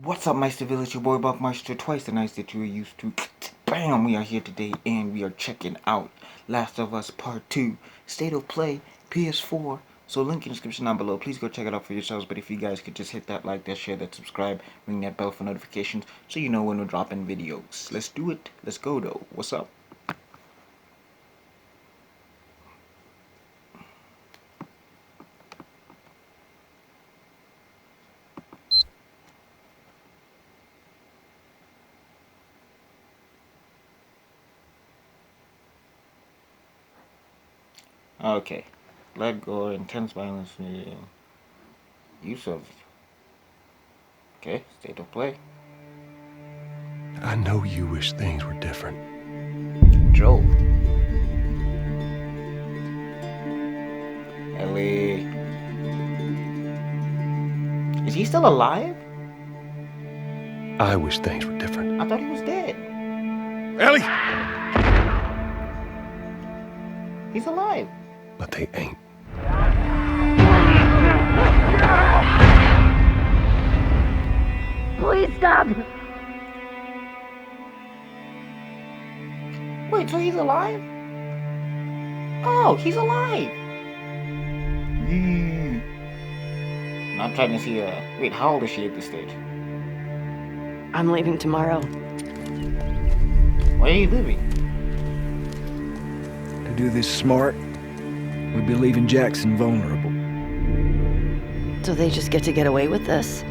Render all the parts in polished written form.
What's up, Meister Village? Your boy Buckmeister, twice the nice that you were used to. Bam! We are here today and we are checking out Last of Us Part 2 State of Play PS4. So link in the description down below. Please go check it out for yourselves. But if you guys could just hit that like, that share, that subscribe, ring that bell for notifications so you know when we're dropping videos. Let's do it. Let's go though. What's up? Okay. Let go, intense violence, use of. Okay, state of play. I know you wish things were different. Joel. Ellie. Is he still alive? I wish things were different. I thought he was dead. Ellie! He's alive. But they ain't. Please stop! Wait, so he's alive? Oh, he's alive! I'm trying to see, wait, how old is she at this stage? I'm leaving tomorrow. Where are you leaving? To do this smart, we'd be leaving Jackson vulnerable. So they just get to get away with this?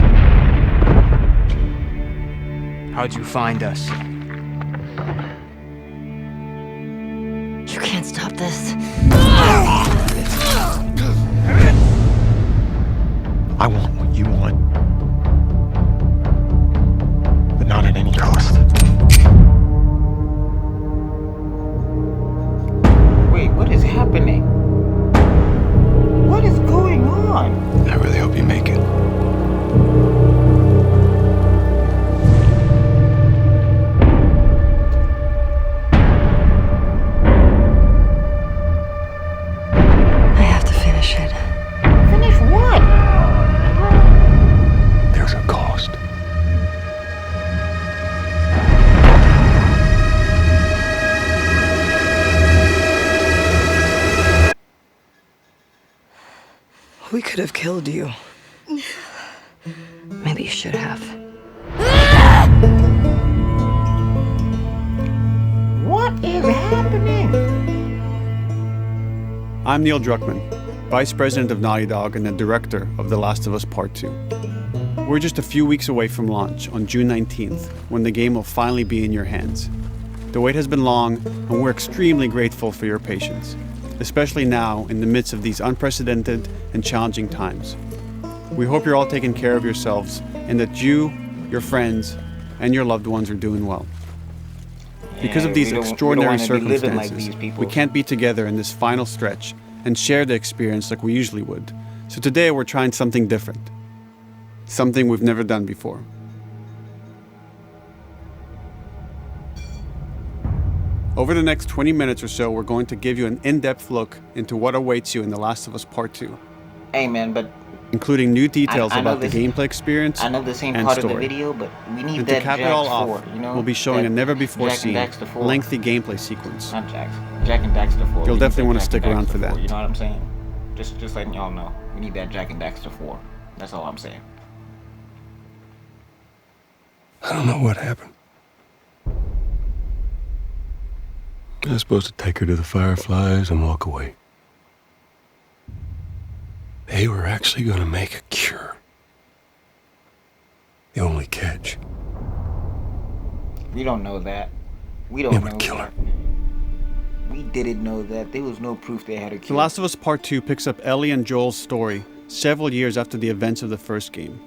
How'd you find us? You can't stop this. I want what you want. But not at any cost. Wait, what is happening? What is going on? I really hope you make it. I have to finish it. Finish what? There's a cost. We could have killed you. Maybe you should have. What is happening? I'm Neil Druckmann, Vice President of Naughty Dog and the Director of The Last of Us Part 2. We're just a few weeks away from launch on June 19th, when the game will finally be in your hands. The wait has been long, and we're extremely grateful for your patience, especially now in the midst of these unprecedented and challenging times. We hope you're all taking care of yourselves and that you, your friends, and your loved ones are doing well. Because of these extraordinary circumstances, we can't be together in this final stretch and share the experience like we usually would. So today we're trying something different. Something we've never done before. Over the next 20 minutes or so, we're going to give you an in-depth look into what awaits you in The Last of Us Part 2. Hey man, but including new details I know about the gameplay experience I know this ain't and part story. of the video, but we need And that to cap Jax it all 4, off, you know? we'll be showing That a never-before Jack and seen, Daxter 4. lengthy gameplay sequence. Not Jax. Jack and Daxter 4. You'll We need definitely that want to Jack stick and around Daxter for that. 4, you know what I'm saying? Just letting y'all know. We need that Jack and Daxter 4. That's all I'm saying. I don't know what happened. I was supposed to take her to the Fireflies and walk away. They were actually going to make a cure. The only catch, We don't know that. We don't it know would kill her. that. We didn't know that. There was no proof they had a The cure. Last of Us Part 2 picks up Ellie and Joel's story several years after the events of the first game.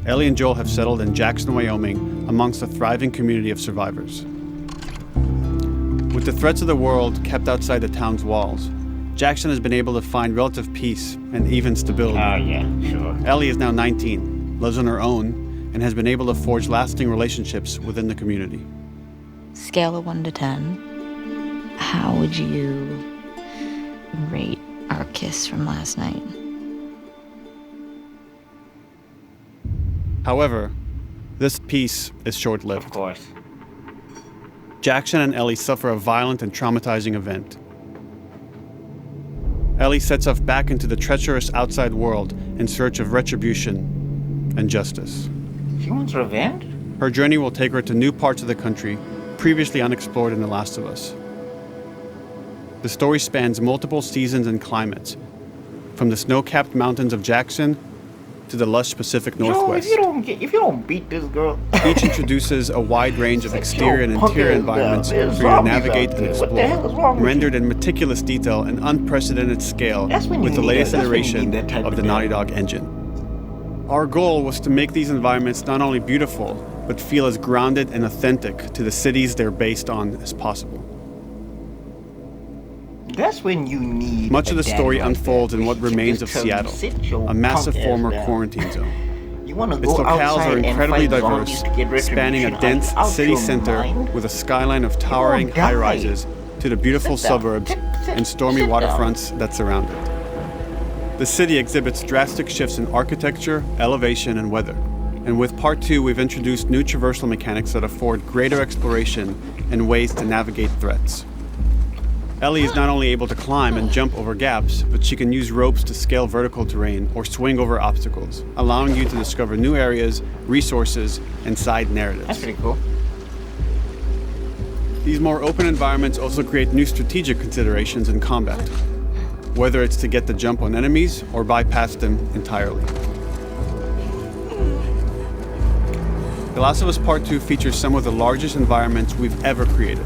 Ellie and Joel have settled in Jackson, Wyoming, amongst a thriving community of survivors. With the threats of the world kept outside the town's walls, Jackson has been able to find relative peace and even stability. Oh, yeah, sure. Ellie is now 19, lives on her own, and has been able to forge lasting relationships within the community. Scale of 1 to 10, how would you rate our kiss from last night? However, this peace is short-lived. Of course. Jackson and Ellie suffer a violent and traumatizing event. Ellie sets off back into the treacherous outside world in search of retribution and justice. She wants revenge? Her journey will take her to new parts of the country previously unexplored in The Last of Us. The story spans multiple seasons and climates, from the snow-capped mountains of Jackson to the lush Pacific Northwest. If you don't beat this girl. Each introduces a wide range of exterior and interior environments for you to navigate and explore, rendered in meticulous detail and unprecedented scale with the latest iteration of the Naughty Dog engine. Our goal was to make these environments not only beautiful, but feel as grounded and authentic to the cities they're based on as possible. That's when you need. Much of the story like unfolds in what She remains just of tell you, Seattle, "Sit your a massive punk ass former down." quarantine zone. You want to Its go locales outside are and incredibly fight zombies diverse, to get spanning a retribution? dense Are you out city your center mind? with a skyline of towering die. high-rises to the beautiful Sit down. suburbs Sit and stormy down. waterfronts that surround it. The city exhibits drastic shifts in architecture, elevation, and weather. And with Part 2, we've introduced new traversal mechanics that afford greater exploration and ways to navigate threats. Ellie is not only able to climb and jump over gaps, but she can use ropes to scale vertical terrain or swing over obstacles, allowing you to discover new areas, resources, and side narratives. That's pretty cool. These more open environments also create new strategic considerations in combat, whether it's to get the jump on enemies or bypass them entirely. The Last of Us Part 2 features some of the largest environments we've ever created.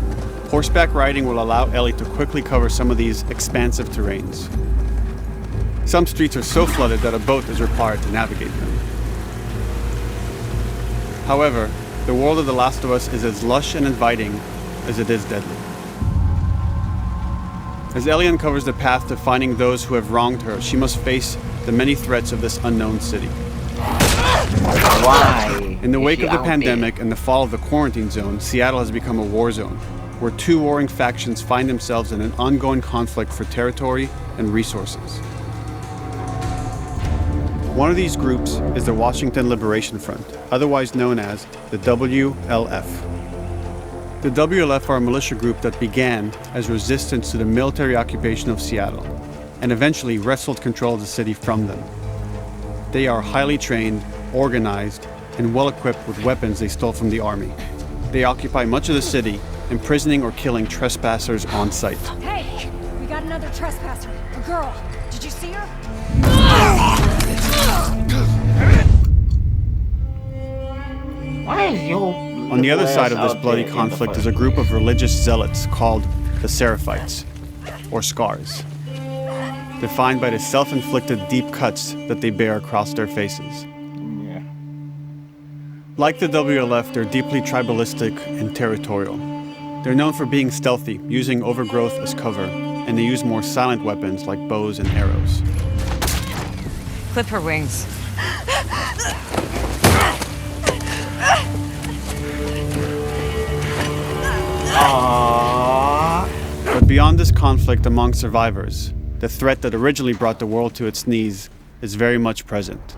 Horseback riding will allow Ellie to quickly cover some of these expansive terrains. Some streets are so flooded that a boat is required to navigate them. However, the world of The Last of Us is as lush and inviting as it is deadly. As Ellie uncovers the path to finding those who have wronged her, she must face the many threats of this unknown city. Why? In the wake is of she the out pandemic and the fall of the quarantine zone, Seattle has become a war zone, where two warring factions find themselves in an ongoing conflict for territory and resources. One of these groups is the Washington Liberation Front, otherwise known as the WLF. The WLF are a militia group that began as resistance to the military occupation of Seattle, and eventually wrestled control of the city from them. They are highly trained, organized, and well-equipped with weapons they stole from the army. They occupy much of the city, imprisoning or killing trespassers on sight. Hey, we got another trespasser. A girl. Did you see her? Why is your On the other side of this out bloody there in the conflict is a first group of religious zealots called the Seraphites, or Scars, defined by the self-inflicted deep cuts that they bear across their faces. Yeah. Like the WLF, they're deeply tribalistic and territorial. They're known for being stealthy, using overgrowth as cover, and they use more silent weapons like bows and arrows. Clip her wings. But beyond this conflict among survivors, the threat that originally brought the world to its knees is very much present.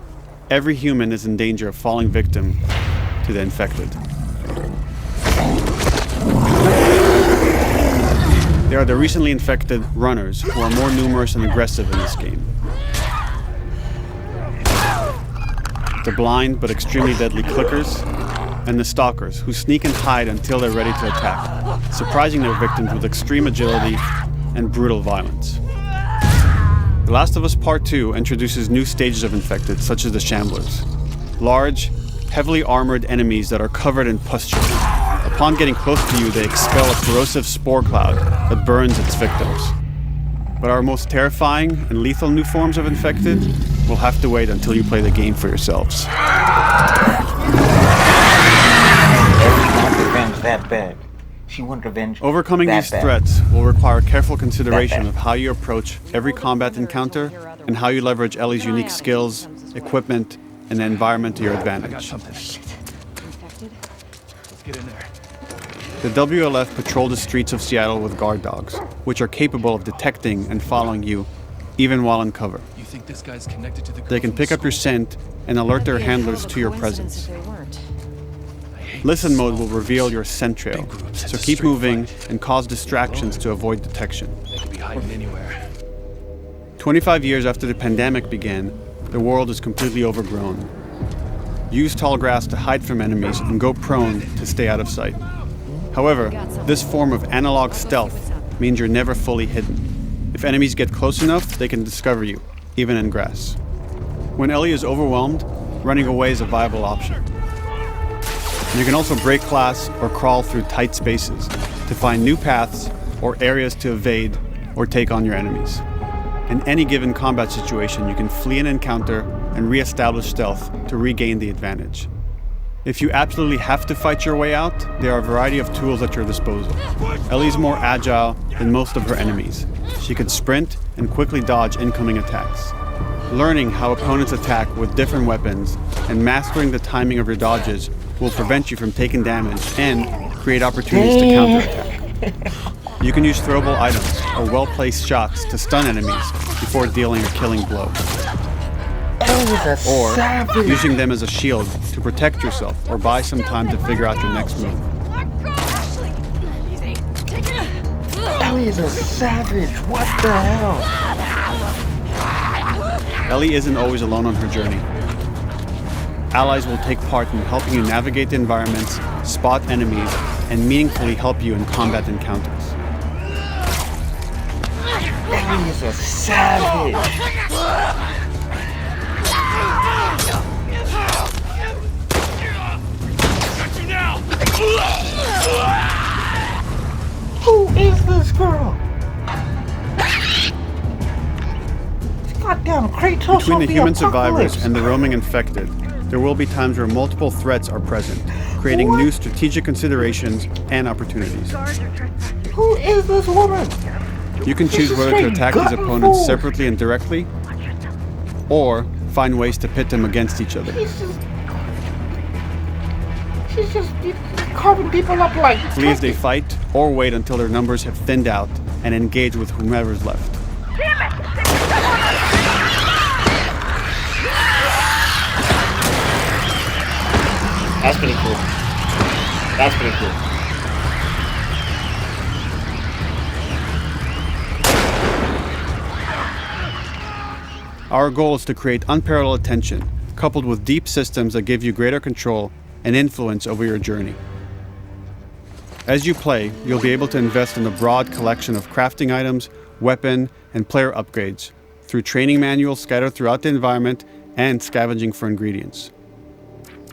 Every human is in danger of falling victim to the infected. There are the recently infected runners, who are more numerous and aggressive in this game. The blind but extremely deadly clickers, and the stalkers, who sneak and hide until they're ready to attack, surprising their victims with extreme agility and brutal violence. The Last of Us Part 2 introduces new stages of infected, such as the Shamblers. Large, heavily armored enemies that are covered in pustules. Upon getting close to you, they expel a corrosive spore cloud that burns its victims. But our most terrifying and lethal new forms of infected will have to wait until you play the game for yourselves. Revenge that bad. She want revenge. Overcoming that these bad. threats will require careful consideration of how you approach every combat encounter and how you leverage Ellie's unique skills, equipment, and the environment to your advantage. The WLF patrol the streets of Seattle with guard dogs, which are capable of detecting and following you, even while in cover. think this guy's connected to the girl They can from pick up your school? scent and alert their handlers to your presence. Listen mode will reveal your scent trail, so keep moving and cause distractions to avoid detection. They could be hiding anywhere. 25 years after the pandemic began, the world is completely overgrown. Use tall grass to hide from enemies and go prone to stay out of sight. However, this form of analog stealth means you're never fully hidden. If enemies get close enough, they can discover you, even in grass. When Ellie is overwhelmed, running away is a viable option. You can also break glass or crawl through tight spaces to find new paths or areas to evade or take on your enemies. In any given combat situation, you can flee an encounter and re-establish stealth to regain the advantage. If you absolutely have to fight your way out, there are a variety of tools at your disposal. Ellie's more agile than most of her enemies. She can sprint and quickly dodge incoming attacks. Learning how opponents attack with different weapons and mastering the timing of your dodges will prevent you from taking damage and create opportunities to counterattack. You can use throwable items or well-placed shots to stun enemies before dealing a killing blow. Or using them as a shield to protect yourself or buy some time to figure out your next move. Ellie is a savage. What the hell? Ellie isn't always alone on her journey. Allies will take part in helping you navigate the environments, spot enemies, and meaningfully help you in combat encounters. Ellie is a savage. Who is this girl? Goddamn Kratos. Between the human survivors and the roaming infected, there will be times where multiple threats are present, creating new strategic considerations and opportunities. Who is this woman? You can choose whether to attack these opponents separately and directly, or find ways to pit them against each other. She's just carving people up like... Flee as they fight, or wait until their numbers have thinned out and engage with whomever's left. That's pretty cool. That's pretty cool. Our goal is to create unparalleled tension, coupled with deep systems that give you greater control and influence over your journey. As you play, you'll be able to invest in a broad collection of crafting items, weapon, and player upgrades through training manuals scattered throughout the environment and scavenging for ingredients.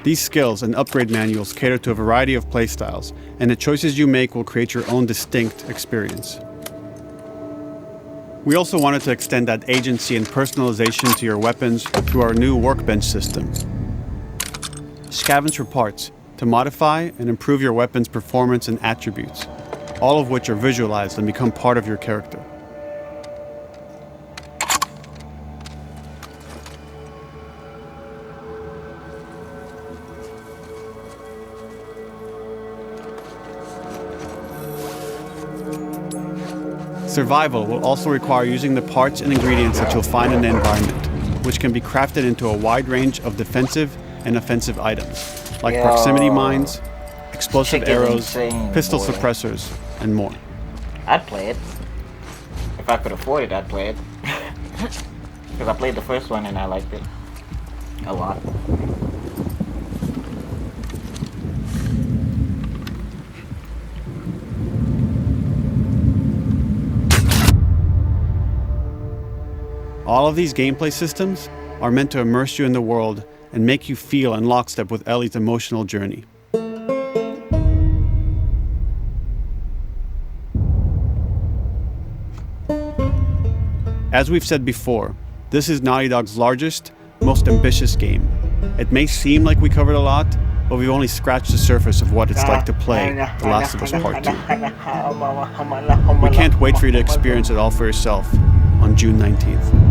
These skills and upgrade manuals cater to a variety of playstyles, and the choices you make will create your own distinct experience. We also wanted to extend that agency and personalization to your weapons through our new workbench system. Scavenge for parts to modify and improve your weapon's performance and attributes, all of which are visualized and become part of your character. Survival will also require using the parts and ingredients that you'll find in the environment, which can be crafted into a wide range of defensive and offensive items, like proximity mines, explosive arrows, pistol suppressors, and more. I'd play it. If I could afford it, I'd play it. Because I played the first one and I liked it a lot. All of these gameplay systems are meant to immerse you in the world and make you feel in lockstep with Ellie's emotional journey. As we've said before, this is Naughty Dog's largest, most ambitious game. It may seem like we covered a lot, but we've only scratched the surface of what it's like to play The Last of Us Part 2. We can't wait for you to experience it all for yourself on June 19th.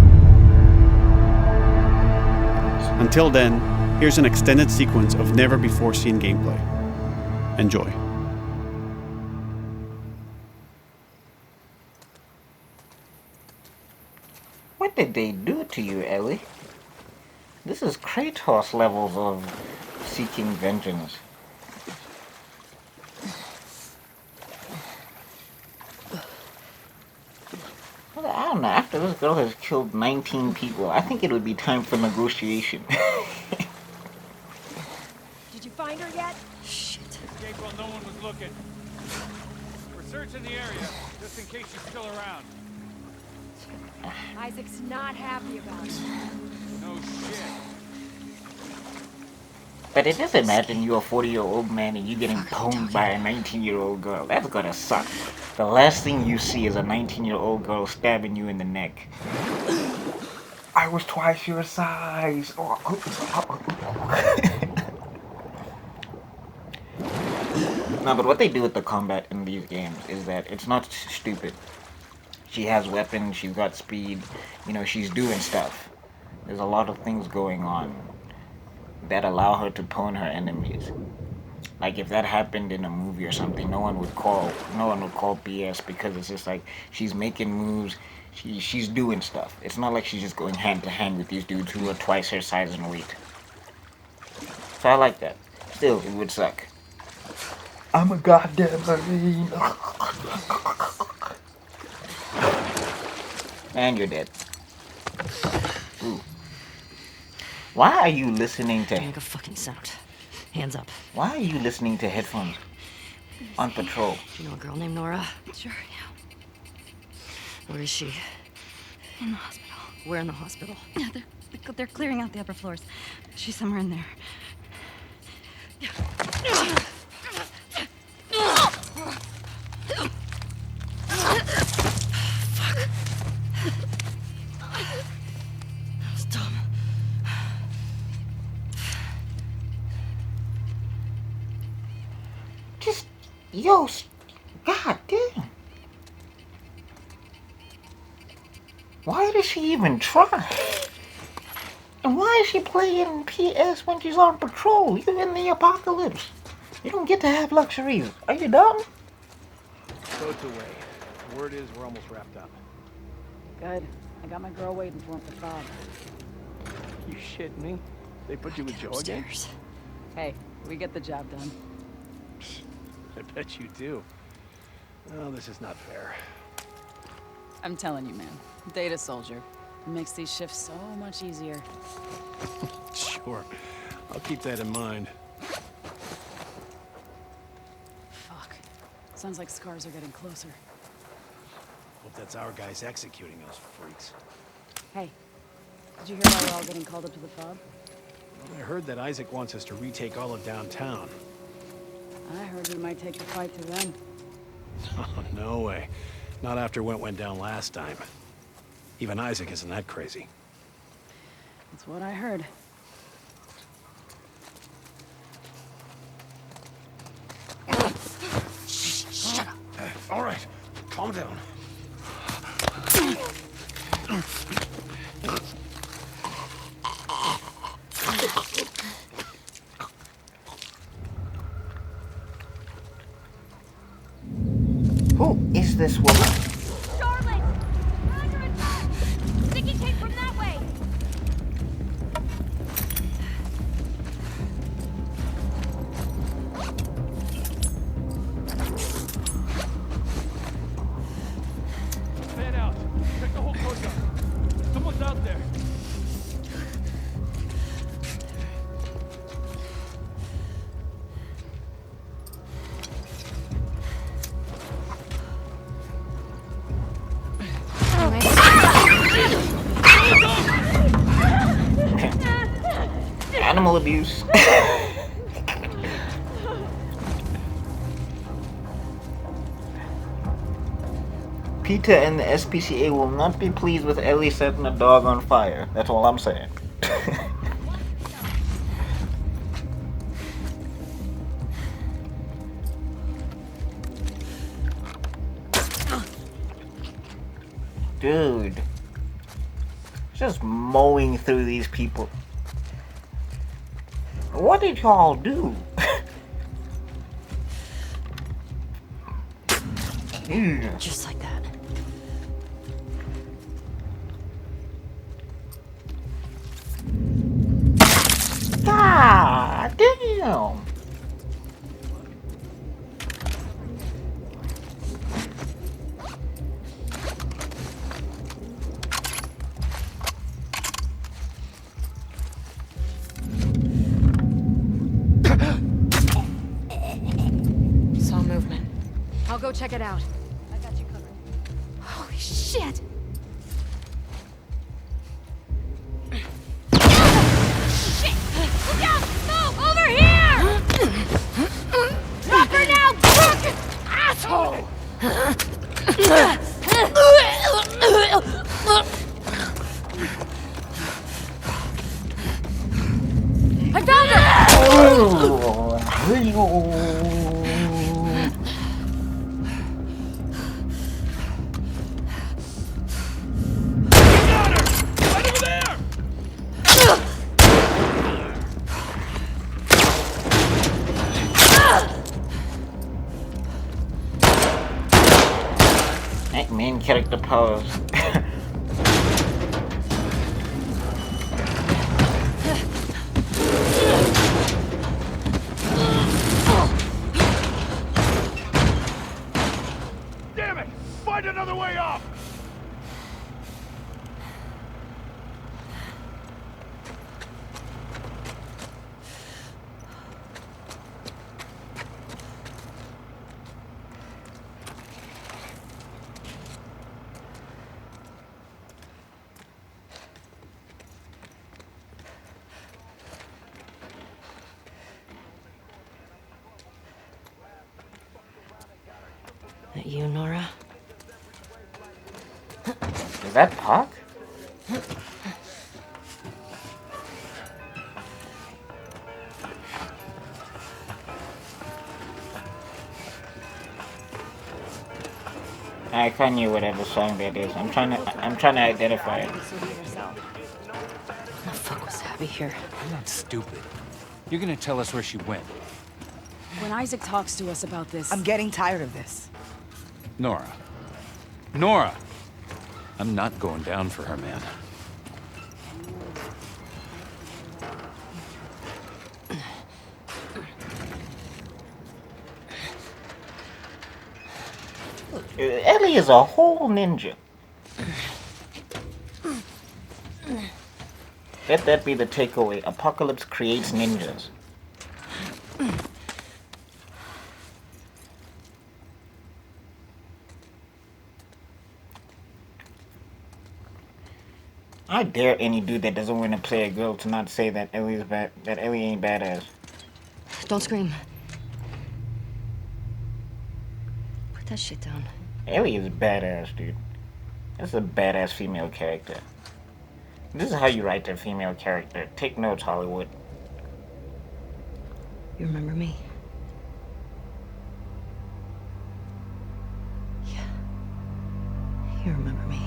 Until then, here's an extended sequence of never-before-seen gameplay. Enjoy. What What did they do to you, Ellie? This is Kratos levels of seeking vengeance. Well, I don't know, after this girl has killed 19 people, I think it would be time for negotiation. Did you find her yet? Escape while no one was looking. We're searching the area, just in case she's still around. Isaac's not happy about it. No shit. But it just imagine you're a 40-year-old man and you getting pwned by a 19-year-old girl. That's gonna suck. The last thing you see is a 19-year-old girl stabbing you in the neck. I was twice your size. No, but what they do with the combat in these games is that it's not stupid. She has weapons, she's got speed, you know, she's doing stuff. There's a lot of things going on that allow her to pwn her enemies. Like if that happened in a movie or something, no one would call BS, because it's just like she's making moves, she's doing stuff. It's not like she's just going hand to hand with these dudes who are twice her size and weight. So I like that. Still, it would suck. I'm a goddamn Marine. And you're dead. Ooh. Why are you listening to... Don't make a fucking sound. Hands up. Why are you listening to headphones on patrol? Do you know a girl named Nora? Sure, yeah. Where is she? In the hospital. Where in the hospital? Yeah, they're clearing out the upper floors. She's somewhere in there. Yeah. Yo, god damn. Why did she even try? And why is she playing PS when she's on patrol? You're in the apocalypse. You don't get to have luxuries. Are you dumb? Boat's away. Word is we're almost wrapped up. Good. I got my girl waiting for him for Bob. You shitting me? They put you with Joe again? Upstairs. Hey, we get the job done. I bet you do. Well, this is not fair. I'm telling you, man. Data soldier. It makes these shifts so much easier. Sure. I'll keep that in mind. Fuck. Sounds like scars are getting closer. Hope that's our guys executing those freaks. Hey, did you hear why we're all getting called up to the fob? I heard that Isaac wants us to retake all of downtown. I heard we might take the fight to them. Oh, no way. Not after what went down last time. Even Isaac isn't that crazy. That's what I heard. Shut up. All right, calm down. Who is this woman? Darling! We're under attack! Sticky tape from that way! Fan out. Check the whole coast up. Someone's out there. Animal abuse. PETA and the SPCA will not be pleased with Ellie setting a dog on fire. That's all I'm saying. Dude. Just mowing through these people. What did y'all do? Just like that. Damn. Saw movement. I'll go check it out. I got you covered. Holy shit! Shit! Look out! Move! Over here! Drop her now, drunk asshole! I found her! That main character powers. Damn it! Find another way off! That you, Nora? Is that Puck? I can't hear whatever song that is. I'm trying to identify it. What the fuck was Abby here? You're not stupid. You're gonna tell us where she went. When Isaac talks to us about this... I'm getting tired of this. Nora. Nora! I'm not going down for her, man. Ellie is a whole ninja. Let that be the takeaway. Apocalypse creates ninjas. I dare any dude that doesn't want to play a girl to not say that Ellie is bad. That Ellie ain't badass. Don't scream. Put that shit down. Ellie is badass, dude. That's a badass female character. This is how you write a female character. Take notes, Hollywood. You remember me? Yeah. You remember me.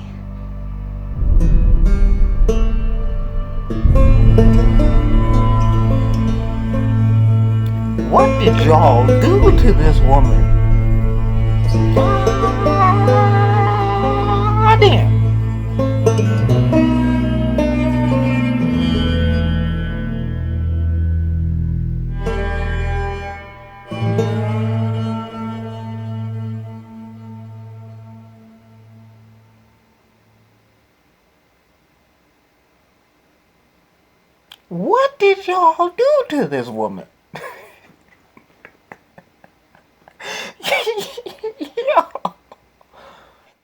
What did y'all do to this woman? God damn. What did y'all do to this woman?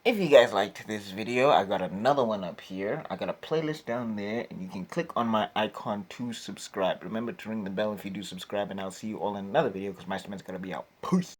If you guys liked this video, I got another one up here. I got a playlist down there, and you can click on my icon to subscribe. Remember to ring the bell if you do subscribe, and I'll see you all in another video because my stomach's gonna be out. Peace.